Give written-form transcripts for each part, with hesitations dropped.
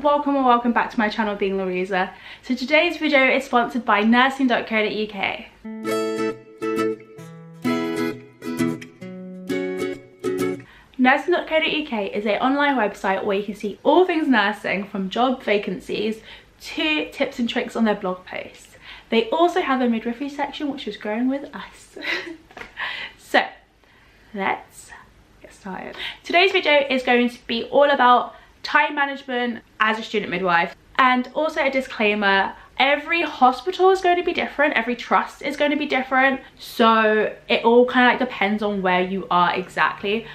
welcome or welcome back to my channel, being Louisa. So today's video is sponsored by Nursing.co.uk. Nursing.co.uk is an online website where you can see all things nursing, from job vacancies to tips and tricks on their blog posts. They also have a midwifery section which is growing with us. So let's get started. Today's video is going to be all about time management as a student midwife, and also a disclaimer: every hospital is going to be different, every trust is going to be different, so it all kind of like depends on where you are exactly.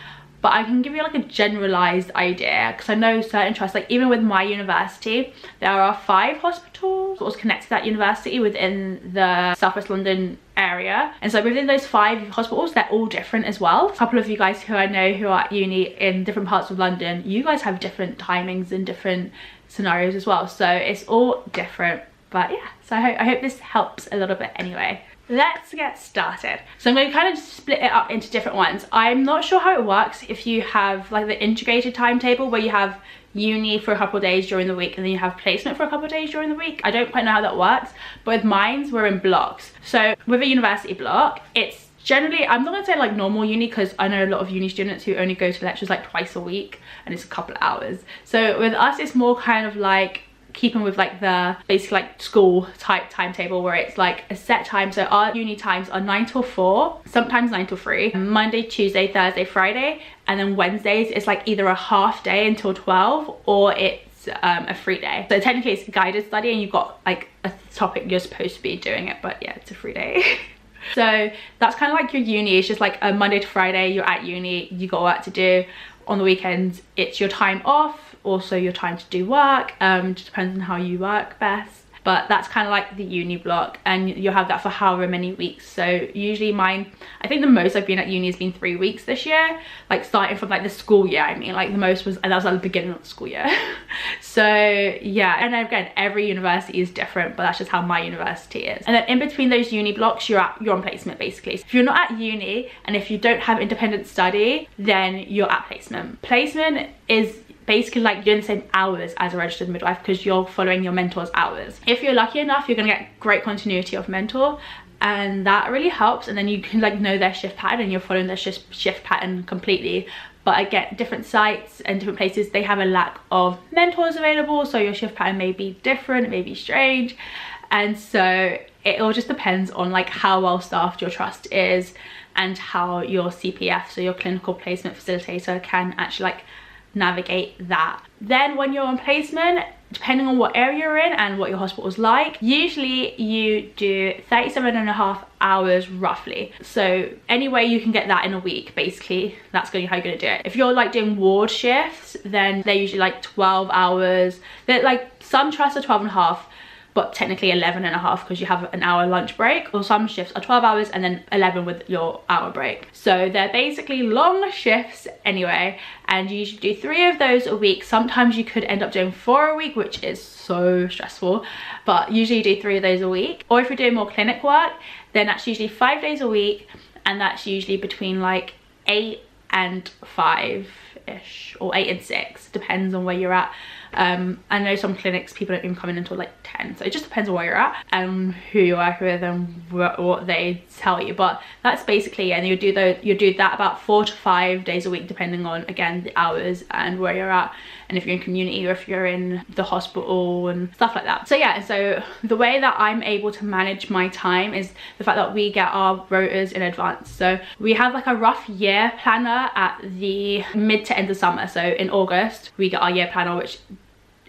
But I can give you like a generalized idea, because I know certain trusts, like even with my university, there are 5 hospitals that was connected to that university within the Southwest London area. And so within those 5 hospitals, they're all different as well. A couple of you guys who I know who are at uni in different parts of London, you guys have different timings and different scenarios as well. So it's all different. But yeah, so I hope this helps a little bit anyway. Let's get started. So I'm going to kind of split it up into different ones. I'm not sure how it works if you have like the integrated timetable where you have uni for a couple of days during the week and then you have placement for a couple of days during the week. I don't quite know how that works, but with mine, we're in blocks. So with a university block, it's generally, I'm not going to say like normal uni, because I know a lot of uni students who only go to lectures like twice a week and it's a couple of hours. So with us, it's more kind of like keeping with like the basically like school type timetable, where it's like a set time. So our uni times are 9 till 4, sometimes 9 till 3, Monday, Tuesday, Thursday, Friday, and then Wednesdays it's like either a half day until 12 or it's a free day. So technically it's a guided study and you've got like a topic you're supposed to be doing it, but yeah, it's a free day. So that's kind of like your uni. It's just like a Monday to Friday, you're at uni, you got work to do. On the weekends it's your time off, also your time to do work. Just depends on how you work best, but that's kind of like the uni block, and you'll have that for however many weeks. So usually mine, I think the most I've been at uni has been 3 weeks this year, like starting from like the school year. I mean, like the most was, and that was at the beginning of the school year. So yeah, and again, every university is different, but that's just how my university is. And then in between those uni blocks, you're on placement basically. So if you're not at uni and if you don't have independent study, then you're at placement. Placement is basically like doing the same hours as a registered midwife, because you're following your mentor's hours. If you're lucky enough, you're gonna get great continuity of mentor, and that really helps. And then you can like know their shift pattern and you're following their shift pattern completely. But again, different sites and different places, they have a lack of mentors available, so your shift pattern may be different, it may be strange. And so it all just depends on like how well staffed your trust is and how your CPF, so your clinical placement facilitator, can actually like navigate that. Then when you're on placement, depending on what area you're in and what your hospital's like, usually you do 37.5 hours roughly. So any way you can get that in a week, basically, that's gonna be how you're gonna do it. If you're like doing ward shifts, then they're usually like 12 hours. They're like, some trusts are 12.5, but technically 11.5 because you have an hour lunch break. Or some shifts are 12 hours and then 11 with your hour break. So they're basically long shifts anyway, and you usually do 3 of those a week. Sometimes you could end up doing 4 a week, which is so stressful, but usually you do 3 of those a week. Or if you're doing more clinic work, then that's usually 5 days a week, and that's usually between like 8 and 5-ish, or 8 and 6, depends on where you're at. I know some clinics people don't even come in until like 10, so it just depends on where you're at and who you work with and what they tell you. But that's basically, and you do that about 4 to 5 days a week, depending on again the hours and where you're at, and if you're in community or if you're in the hospital and stuff like that. So yeah, so the way that I'm able to manage my time is the fact that we get our rotas in advance. So we have like a rough year planner at the mid to end of summer. So in August we get our year planner, which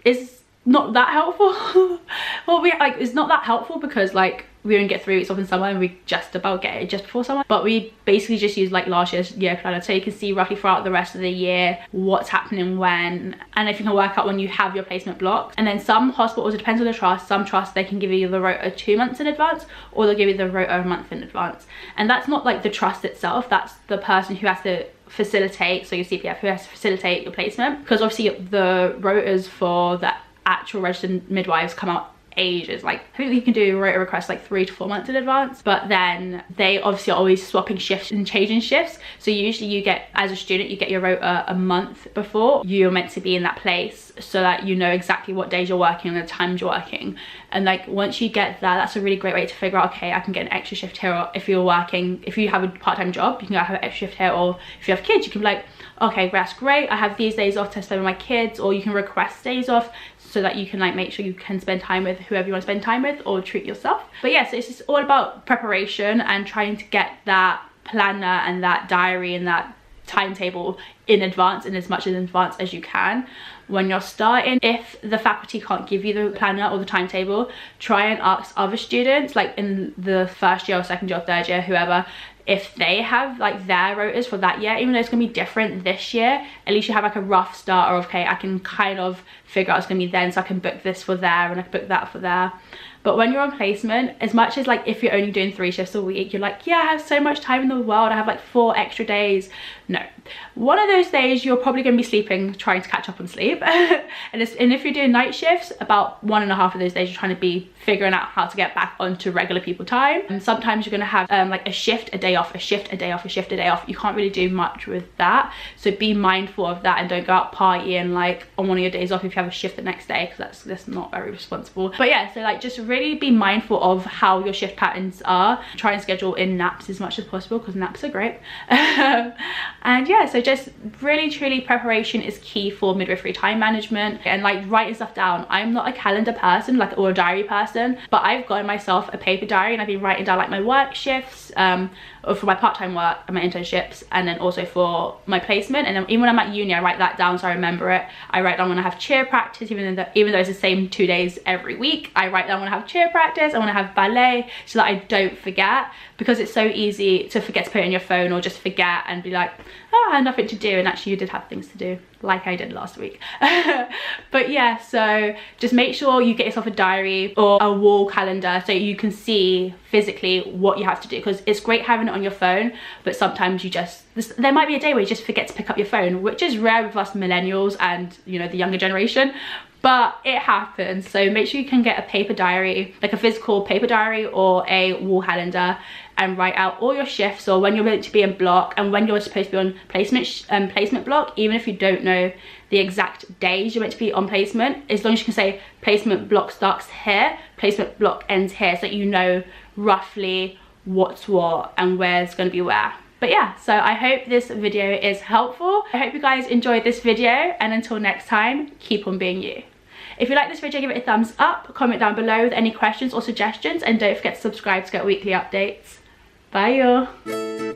is not that helpful. Well, it's not that helpful because like we only get 3 weeks off in summer and we just about get it just before summer. But we basically just use like last year's year planner, so you can see roughly throughout the rest of the year what's happening when, and if you can work out when you have your placement blocks. And then some hospitals, it depends on the trust, some trusts they can give you the rota 2 months in advance, or they'll give you the rota a month in advance. And that's not like the trust itself, that's the person who has to facilitate, so your CPF, who has to facilitate your placement, because obviously the rotas for the actual registered midwives come out ages. Like I think you can do rota requests like 3 to 4 months in advance, but then they obviously are always swapping shifts and changing shifts. So usually you get, as a student, you get your rota a month before you're meant to be in that place, so that you know exactly what days you're working and the times you're working. And like once you get that, that's a really great way to figure out, okay, I can get an extra shift here. Or if you're working, if you have a part-time job, you can have an extra shift here. Or if you have kids, you can be like, okay, that's great, I have these days off to spend with my kids. Or you can request days off so that you can like make sure you can spend time with whoever you want to spend time with, or treat yourself. But yeah, so it's just all about preparation and trying to get that planner and that diary and that timetable in advance, and as much in advance as you can when you're starting. If the faculty can't give you the planner or the timetable, try and ask other students, like in the first year or second year or third year, whoever, if they have like their rotas for that year. Even though it's gonna be different this year, at least you have like a rough start, or okay, I can kind of figure out it's gonna be then, so I can book this for there and I can book that for there. But when you're on placement, as much as like if you're only doing 3 shifts a week, you're like, yeah, I have so much time in the world, I have like 4 extra days. No, one of those days you're probably going to be sleeping, trying to catch up on sleep. and if you're doing night shifts, about 1.5 of those days you're trying to be figuring out how to get back onto regular people time. And sometimes you're going to have like a shift, a day off, a shift, a day off, a shift, a day off. You can't really do much with that, so be mindful of that and don't go out partying like on one of your days off if you have a shift the next day, because that's not very responsible. But yeah, so like just really be mindful of how your shift patterns are. Try and schedule in naps as much as possible, because naps are great. And yeah, so just really truly preparation is key for midwifery time management, and like writing stuff down. I'm not a calendar person, like, or a diary person, but I've got myself a paper diary, and I've been writing down like my work shifts, or for my part-time work and my internships, and then also for my placement. And then even when I'm at uni, I write that down so I remember it. I write down when I have cheer practice, even though it's the same 2 days every week. I write down when I have cheer practice and when I have ballet, so that I don't forget, because it's so easy to forget to put it in your phone, or just forget and be like, oh, I had nothing to do, and actually you did have things to do, like I did last week. But yeah, so just make sure you get yourself a diary or a wall calendar so you can see physically what you have to do, because it's great having it on your phone, but sometimes there might be a day where you just forget to pick up your phone, which is rare with us millennials and, you know, the younger generation, but it happens. So make sure you can get a paper diary, like a physical paper diary or a wall calendar, and write out all your shifts, or when you're meant to be in block and when you're supposed to be on placement block. Even if you don't know the exact days you're meant to be on placement, as long as you can say placement block starts here, placement block ends here, so that you know roughly what's what and where's going to be where. But yeah, so I hope this video is helpful. I hope you guys enjoyed this video, and until next time, keep on being you. If you like this video, give it a thumbs up, comment down below with any questions or suggestions, and don't forget to subscribe to get weekly updates. Bye y'all.